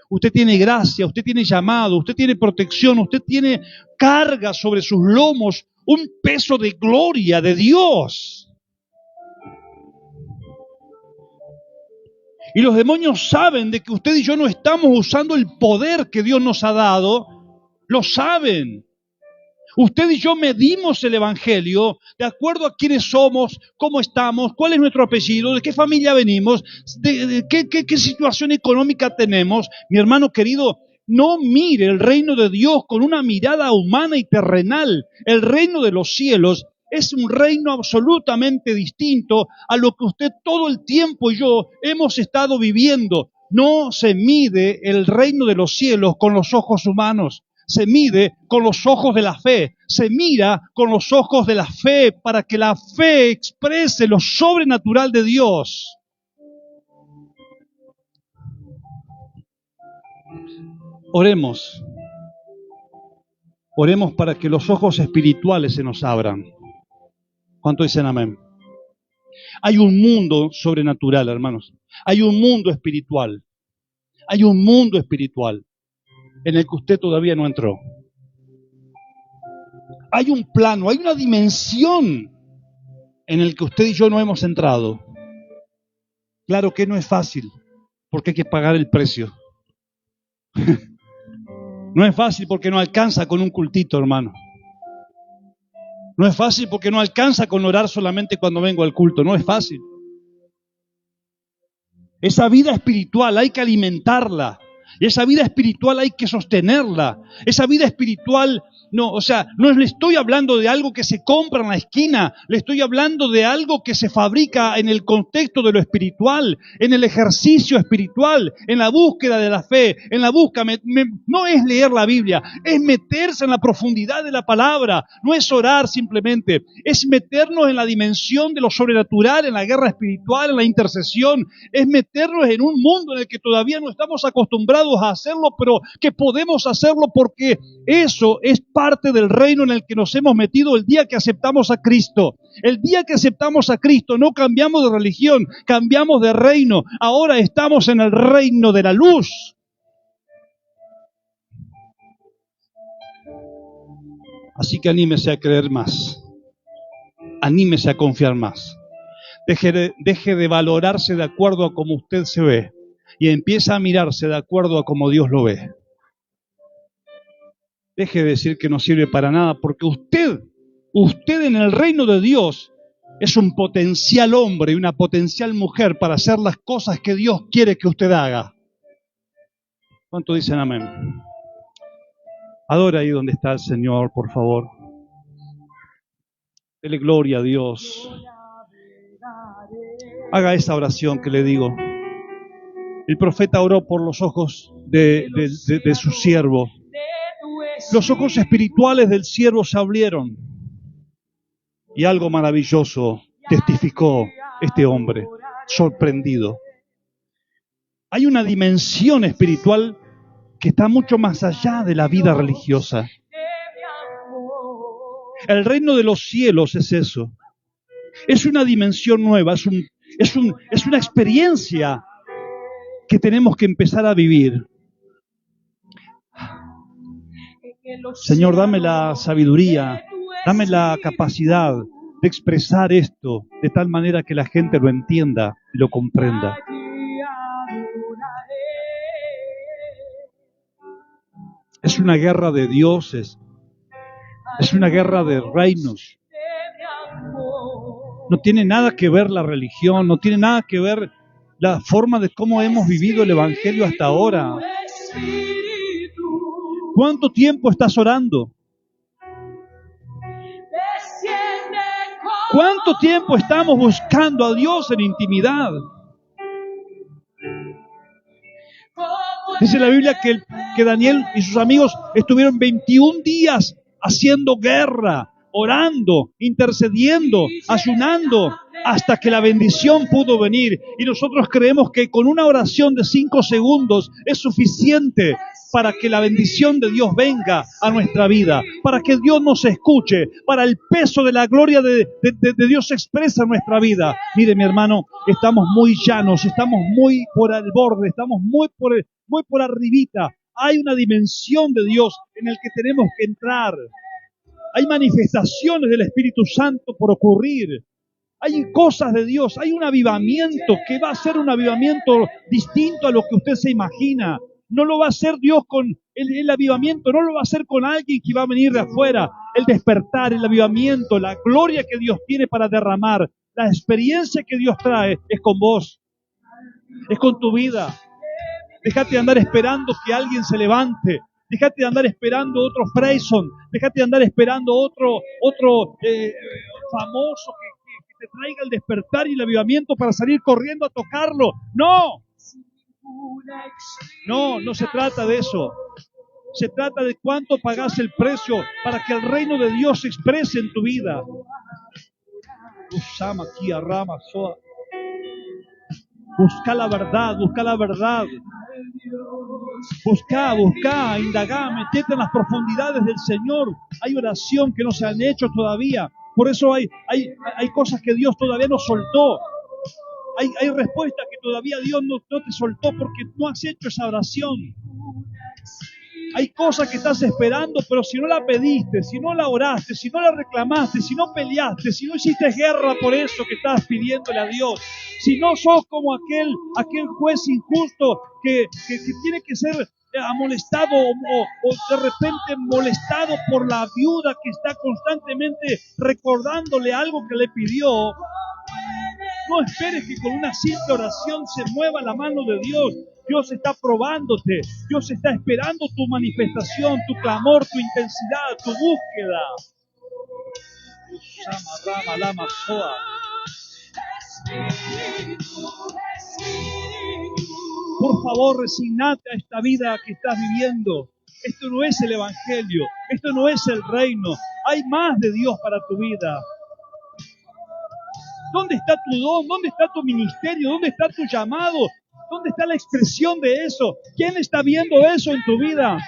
usted tiene gracia, usted tiene llamado, usted tiene protección, usted tiene carga sobre sus lomos, un peso de gloria de Dios. Y los demonios saben de que usted y yo no estamos usando el poder que Dios nos ha dado, lo saben. Usted y yo medimos el Evangelio de acuerdo a quiénes somos, cómo estamos, cuál es nuestro apellido, de qué familia venimos, de qué situación económica tenemos. Mi hermano querido, no mire el reino de Dios con una mirada humana y terrenal. El reino de los cielos es un reino absolutamente distinto a lo que usted todo el tiempo y yo hemos estado viviendo. No se mide el reino de los cielos con los ojos humanos. Se mide con los ojos de la fe, se mira con los ojos de la fe para que la fe exprese lo sobrenatural de Dios. Oremos. Oremos para que los ojos espirituales se nos abran. ¿Cuánto dicen amén? Hay un mundo sobrenatural, hermanos. Hay un mundo espiritual. Hay un mundo espiritual en el que usted todavía no entró. Hay un plano, hay una dimensión en el que usted y yo no hemos entrado. Claro que no es fácil, porque hay que pagar el precio. No es fácil porque no alcanza con un cultito, hermano. No es fácil porque no alcanza con orar solamente cuando vengo al culto. No es fácil. Esa vida espiritual hay que alimentarla. Y esa vida espiritual hay que sostenerla. Esa vida espiritual, no le estoy hablando de algo que se compra en la esquina. Le estoy hablando de algo que se fabrica en el contexto de lo espiritual, en el ejercicio espiritual, en la búsqueda de la fe, en la búsqueda. No es leer la Biblia, es meterse en la profundidad de la palabra. No es orar simplemente, es meternos en la dimensión de lo sobrenatural, en la guerra espiritual, en la intercesión. Es meternos en un mundo en el que todavía no estamos acostumbrados a hacerlo, pero que podemos hacerlo porque eso es parte del reino en el que nos hemos metido el día que aceptamos a Cristo. El día que aceptamos a Cristo no cambiamos de religión, cambiamos de reino. Ahora estamos en el reino de la luz. Así que anímese a creer más. Anímese a confiar más. Deje de valorarse de acuerdo a cómo usted se ve y empieza a mirarse de acuerdo a cómo Dios lo ve. Deje de decir que no sirve para nada, porque usted en el reino de Dios es un potencial hombre y una potencial mujer para hacer las cosas que Dios quiere que usted haga. ¿Cuánto dicen amén? Adora ahí donde está el Señor, por favor. Dele gloria a Dios. Haga esa oración que le digo. El profeta oró por los ojos de su siervo. Los ojos espirituales del siervo se abrieron. Y algo maravilloso testificó este hombre, sorprendido. Hay una dimensión espiritual que está mucho más allá de la vida religiosa. El reino de los cielos es eso. Es una dimensión nueva, es una experiencia que tenemos que empezar a vivir. Señor, dame la sabiduría, dame la capacidad de expresar esto de tal manera que la gente lo entienda y lo comprenda. Es una guerra de dioses, es una guerra de reinos. No tiene nada que ver la religión, no tiene nada que ver la forma de cómo hemos vivido el Evangelio hasta ahora. ¿Cuánto tiempo estás orando? ¿Cuánto tiempo estamos buscando a Dios en intimidad? Dice la Biblia que Daniel y sus amigos estuvieron 21 días haciendo guerra, orando, intercediendo, ayunando, hasta que la bendición pudo venir. Y nosotros creemos que con una oración de 5 segundos es suficiente para que la bendición de Dios venga a nuestra vida, para que Dios nos escuche, para el peso de la gloria de Dios se expresa en nuestra vida. Mire, mi hermano, estamos muy llanos, estamos muy por el borde, estamos muy por arribita. Hay una dimensión de Dios en el que tenemos que entrar. Hay manifestaciones del Espíritu Santo por ocurrir. Hay cosas de Dios, hay un avivamiento que va a ser un avivamiento distinto a lo que usted se imagina. No lo va a hacer Dios con el avivamiento, no lo va a hacer con alguien que va a venir de afuera. El despertar, el avivamiento, la gloria que Dios tiene para derramar, la experiencia que Dios trae es con vos, es con tu vida. Déjate de andar esperando que alguien se levante. Déjate de andar esperando otro Freyson. Déjate de andar esperando otro famoso que te traiga el despertar y el avivamiento para salir corriendo a tocarlo. ¡No! No se trata de eso. Se trata de cuánto pagás el precio para que el reino de Dios se exprese en tu vida. Busca la verdad, busca la verdad. Busca, indagá, metete en las profundidades del Señor. Hay oración que no se han hecho todavía. Por eso hay cosas que Dios todavía no soltó. Hay respuestas que todavía Dios no te soltó porque no has hecho esa oración. Hay cosas que estás esperando, pero si no la pediste, si no la oraste, si no la reclamaste, si no peleaste, si no hiciste guerra por eso que estás pidiéndole a Dios, si no sos como aquel juez injusto que tiene que ser amonestado o de repente molestado por la viuda que está constantemente recordándole algo que le pidió, no esperes que con una simple oración se mueva la mano de Dios. Dios está probándote, Dios está esperando tu manifestación, tu clamor, tu intensidad, tu búsqueda. Por favor, resignate a esta vida que estás viviendo. Esto no es el Evangelio, esto no es el reino. Hay más de Dios para tu vida. ¿Dónde está tu don? ¿Dónde está tu ministerio? ¿Dónde está tu llamado? ¿Dónde está la expresión de eso? ¿Quién está viendo eso en tu vida?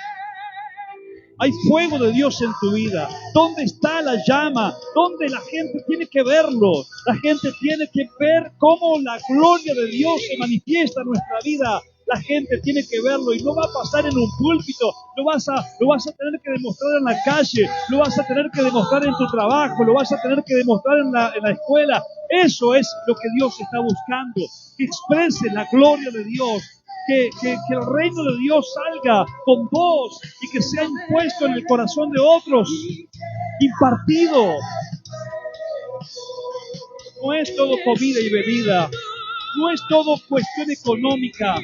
Hay fuego de Dios en tu vida. ¿Dónde está la llama? ¿Dónde la gente tiene que verlo? La gente tiene que ver cómo la gloria de Dios se manifiesta en nuestra vida. La gente tiene que verlo y no va a pasar en un púlpito. Lo vas a tener que demostrar en la calle. Lo vas a tener que demostrar en tu trabajo. Lo vas a tener que demostrar en la escuela. Eso es lo que Dios está buscando. Que exprese la gloria de Dios. Que el reino de Dios salga con vos y que sea impuesto en el corazón de otros, impartido. No es todo comida y bebida, no es todo cuestión económica.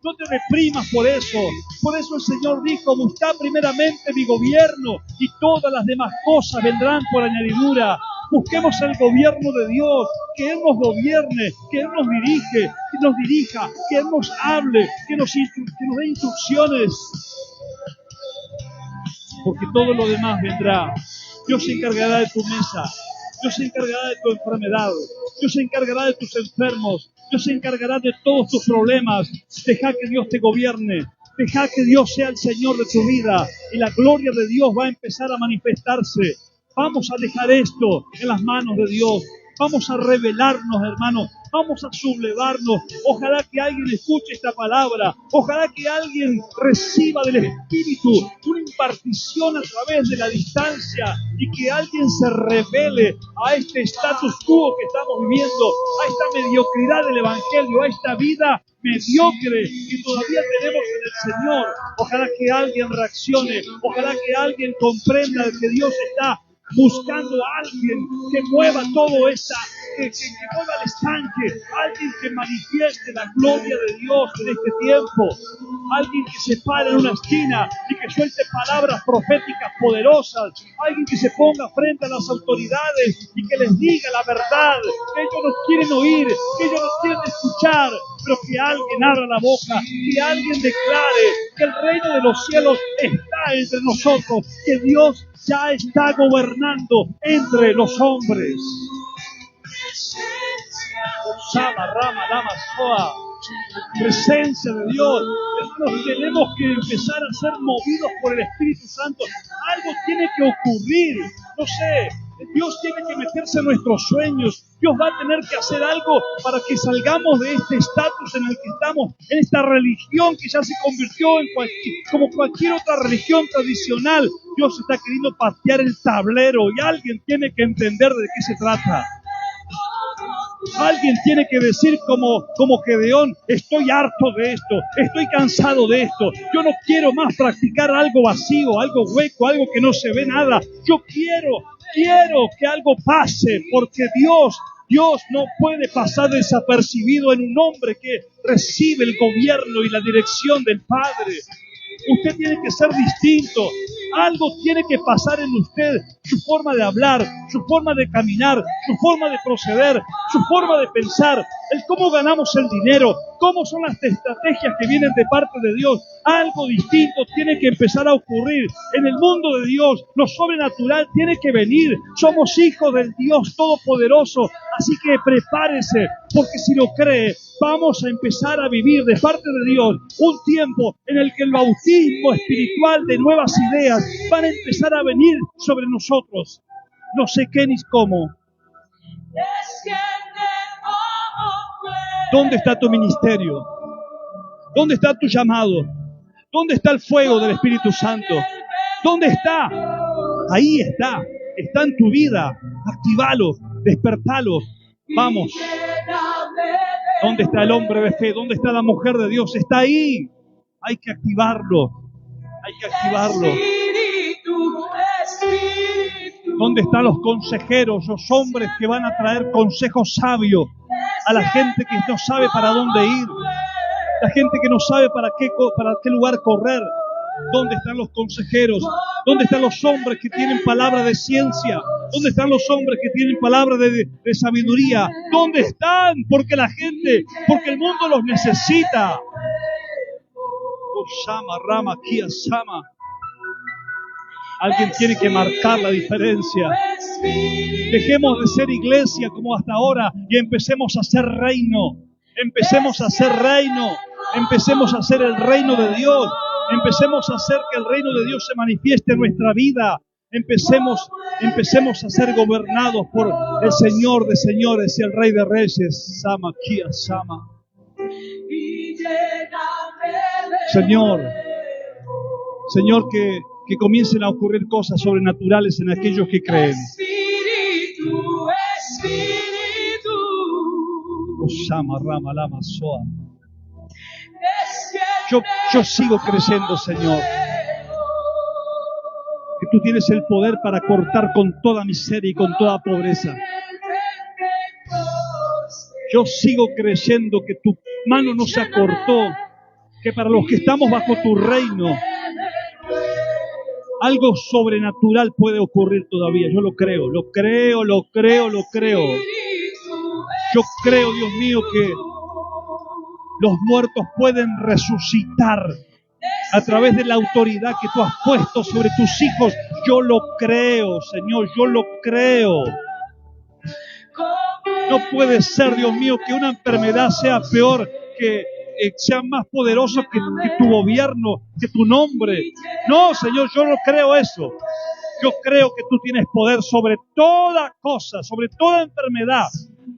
No te reprimas por eso. Por eso el Señor dijo: buscad primeramente mi gobierno y todas las demás cosas vendrán por añadidura. Busquemos el gobierno de Dios, que Él nos gobierne, que Él nos dirige, que nos dirija, que Él nos hable, que nos dé instrucciones. Porque todo lo demás vendrá. Dios se encargará de tu mesa, Dios se encargará de tu enfermedad, Dios se encargará de tus enfermos, Dios se encargará de todos tus problemas. Deja que Dios te gobierne, deja que Dios sea el Señor de tu vida y la gloria de Dios va a empezar a manifestarse. Vamos a dejar esto en las manos de Dios. Vamos a revelarnos, hermanos. Vamos a sublevarnos. Ojalá que alguien escuche esta palabra. Ojalá que alguien reciba del Espíritu una impartición a través de la distancia y que alguien se revele a este status quo que estamos viviendo, a esta mediocridad del Evangelio, a esta vida mediocre que todavía tenemos en el Señor. Ojalá que alguien reaccione. Ojalá que alguien comprenda que Dios está buscando a alguien que mueva todo esta, que mueva el estanque, alguien que manifieste la gloria de Dios en este tiempo, alguien que se pare en una esquina y que suelte palabras proféticas poderosas, alguien que se ponga frente a las autoridades y que les diga la verdad, que ellos no quieren oír, que ellos no quieren escuchar, pero que alguien abra la boca, que alguien declare que el reino de los cielos está entre nosotros, que Dios ya está gobernando entre los hombres. Osama, Rama, Lama, Soa. Presencia de Dios. Hermanos, tenemos que empezar a ser movidos por el Espíritu Santo. Algo tiene que ocurrir. No sé, Dios tiene que meterse en nuestros sueños. Dios va a tener que hacer algo para que salgamos de este estatus en el que estamos, en esta religión que ya se convirtió en como cualquier otra religión tradicional. Dios está queriendo patear el tablero y alguien tiene que entender de qué se trata. Alguien tiene que decir como Gedeón: estoy harto de esto, estoy cansado de esto, yo no quiero más practicar algo vacío, algo hueco, algo que no se ve nada. Yo quiero que algo pase, porque Dios no puede pasar desapercibido en un hombre que recibe el gobierno y la dirección del Padre. Usted tiene que ser distinto. Algo tiene que pasar en usted. Su forma de hablar, su forma de caminar, su forma de proceder, su forma de pensar, el cómo ganamos el dinero, cómo son las estrategias que vienen de parte de Dios. Algo distinto tiene que empezar a ocurrir. En el mundo de Dios, lo sobrenatural tiene que venir. Somos hijos del Dios Todopoderoso. Así que prepárese, porque si lo cree, vamos a empezar a vivir de parte de Dios un tiempo en el que el bautismo espiritual de nuevas ideas van a empezar a venir sobre nosotros. No sé qué ni cómo. ¿Dónde está tu ministerio? ¿Dónde está tu llamado? ¿Dónde está el fuego del Espíritu Santo? ¿Dónde está? Ahí está. Está en tu vida. Actívalo, despertalo. Vamos. ¿Dónde está el hombre de fe? ¿Dónde está la mujer de Dios? Está ahí. Hay que activarlo. Hay que activarlo. ¿Dónde están los consejeros, los hombres que van a traer consejos sabios a la gente que no sabe para dónde ir? La gente que no sabe para qué lugar correr. ¿Dónde están los consejeros? ¿Dónde están los hombres que tienen palabra de ciencia? ¿Dónde están los hombres que tienen palabra de sabiduría? ¿Dónde están? Porque el mundo los necesita. Osama, Rama, Kia, Sama. Alguien tiene que marcar la diferencia. Dejemos de ser iglesia como hasta ahora y empecemos a ser reino. Empecemos a ser reino. Empecemos a ser el reino de Dios. Empecemos a hacer que el reino de Dios se manifieste en nuestra vida. Empecemos a ser gobernados por el Señor de señores y el Rey de reyes. Sama, Kia, Sama. Señor, que comiencen a ocurrir cosas sobrenaturales en aquellos que creen. Osama, Rama, Lama, Soa. Yo sigo creyendo, Señor, que tú tienes el poder para cortar con toda miseria y con toda pobreza. Yo sigo creyendo que tu mano no se acortó, que para los que estamos bajo tu reino, algo sobrenatural puede ocurrir todavía. Yo lo creo. Yo creo, Dios mío, que los muertos pueden resucitar a través de la autoridad que tú has puesto sobre tus hijos. Yo lo creo, Señor, yo lo creo. No puede ser, Dios mío, que una enfermedad sea peor, que sea más poderoso que tu gobierno, que tu nombre. No, Señor, yo no creo eso. Yo creo que tú tienes poder sobre toda cosa, sobre toda enfermedad.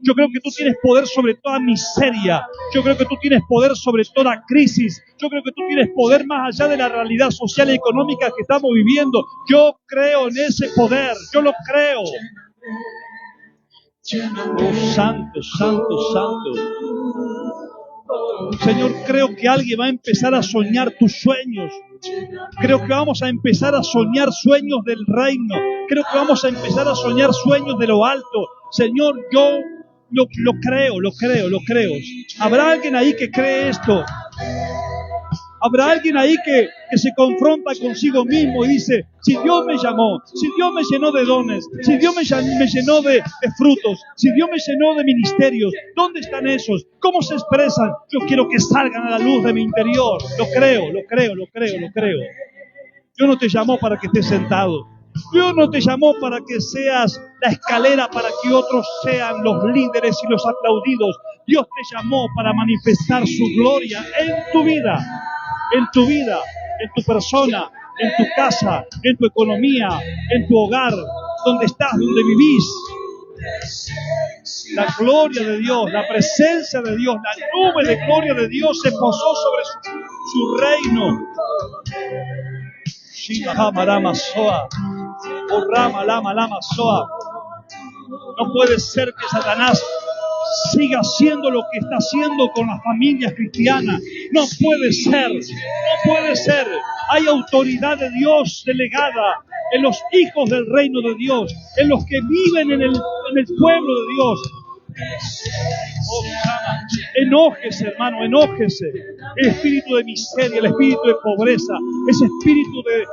Yo creo que tú tienes poder sobre toda miseria. Yo creo que tú tienes poder sobre toda crisis. Yo creo que tú tienes poder más allá de la realidad social y económica que estamos viviendo. Yo creo en ese poder. Yo lo creo. Oh, santo, santo, santo. Señor, creo que alguien va a empezar a soñar tus sueños. Creo que vamos a empezar a soñar sueños del reino. Creo que vamos a empezar a soñar sueños de lo alto. Señor, yo lo creo. ¿Habrá alguien ahí que cree esto? Habrá alguien ahí que se confronta consigo mismo y dice, si Dios me llamó, si Dios me llenó de dones, si Dios me llenó de frutos, si Dios me llenó de ministerios, ¿dónde están esos? ¿Cómo se expresan? Yo quiero que salgan a la luz de mi interior. Lo creo. Dios no te llamó para que estés sentado. Dios no te llamó para que seas la escalera para que otros sean los líderes y los aplaudidos. Dios te llamó para manifestar su gloria en tu vida, en tu persona, en tu casa, en tu economía, en tu hogar, donde estás, donde vivís. La gloria de Dios, la presencia de Dios, la nube de gloria de Dios se posó sobre su reino. No puede ser que Satanás siga haciendo lo que está haciendo con las familias cristianas. No puede ser. Hay autoridad de Dios delegada en los hijos del reino de Dios, en los que viven en el pueblo de Dios. Oh, enójese, hermano, enójese. El espíritu de miseria, el espíritu de pobreza, ese espíritu de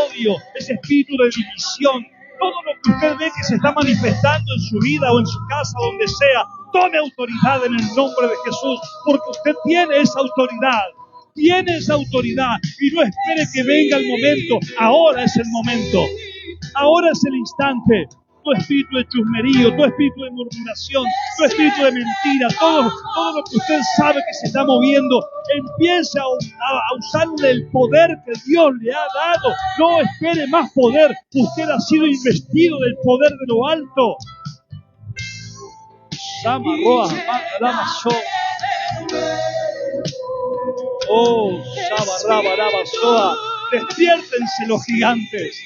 odio, ese espíritu de división, todo lo que usted ve que se está manifestando en su vida o en su casa, donde sea, tome autoridad en el nombre de Jesús, porque usted tiene esa autoridad. Tiene esa autoridad y no espere que venga el momento. Ahora es el momento. Ahora es el instante. Tu espíritu de chusmerío, tu espíritu de murmuración, tu espíritu de mentira, todo lo que usted sabe que se está moviendo, empiece a usarle el poder que Dios le ha dado. No espere más poder. Usted ha sido investido del poder de lo alto. Oh, despiértense los gigantes.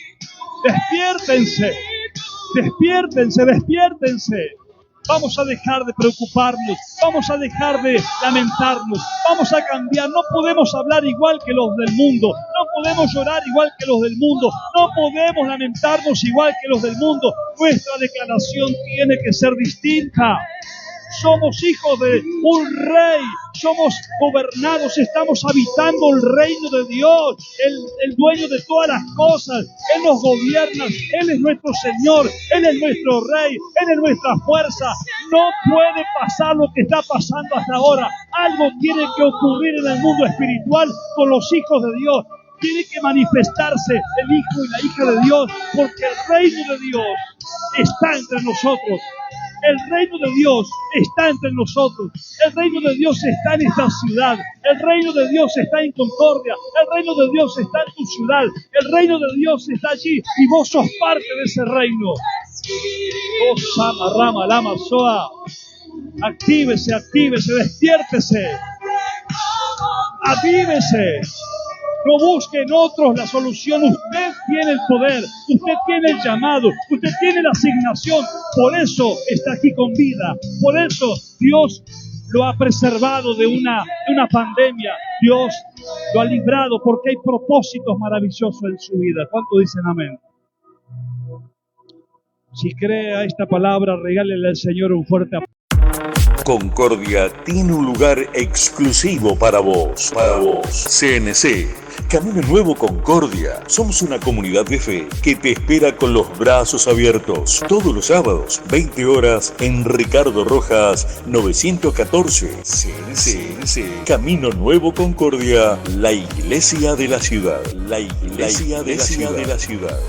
Despiértense. Vamos a dejar de preocuparnos, vamos a dejar de lamentarnos, vamos a cambiar. No podemos hablar igual que los del mundo, no podemos llorar igual que los del mundo, no podemos lamentarnos igual que los del mundo. Nuestra declaración tiene que ser distinta. Somos hijos de un rey, somos gobernados, estamos habitando el reino de Dios, el dueño de todas las cosas. Él nos gobierna, Él es nuestro Señor, Él es nuestro Rey, Él es nuestra fuerza. No puede pasar lo que está pasando hasta ahora. Algo tiene que ocurrir en el mundo espiritual con los hijos de Dios. Tiene que manifestarse el Hijo y la hija de Dios, porque el reino de Dios está entre nosotros. El reino de Dios está entre nosotros. El reino de Dios está en esta ciudad. El reino de Dios está en Concordia. El reino de Dios está en tu ciudad. El reino de Dios está allí y vos sos parte de ese reino. Oh, Sama, Rama, Lama, Soa. Actívese, despiértese. Avívese. No busque en otros la solución. Usted tiene el poder, usted tiene el llamado, usted tiene la asignación. Por eso está aquí con vida. Por eso Dios lo ha preservado de una pandemia. Dios lo ha librado porque hay propósitos maravillosos en su vida. ¿Cuánto dicen amén? Si cree a esta palabra, regálele al Señor un fuerte aplauso. Concordia tiene un lugar exclusivo para vos. CNC, Camino Nuevo Concordia. Somos una comunidad de fe que te espera con los brazos abiertos. Todos los sábados, 20 horas, en Ricardo Rojas, 914. CNC, Camino Nuevo Concordia, la iglesia de la ciudad. La iglesia de la ciudad.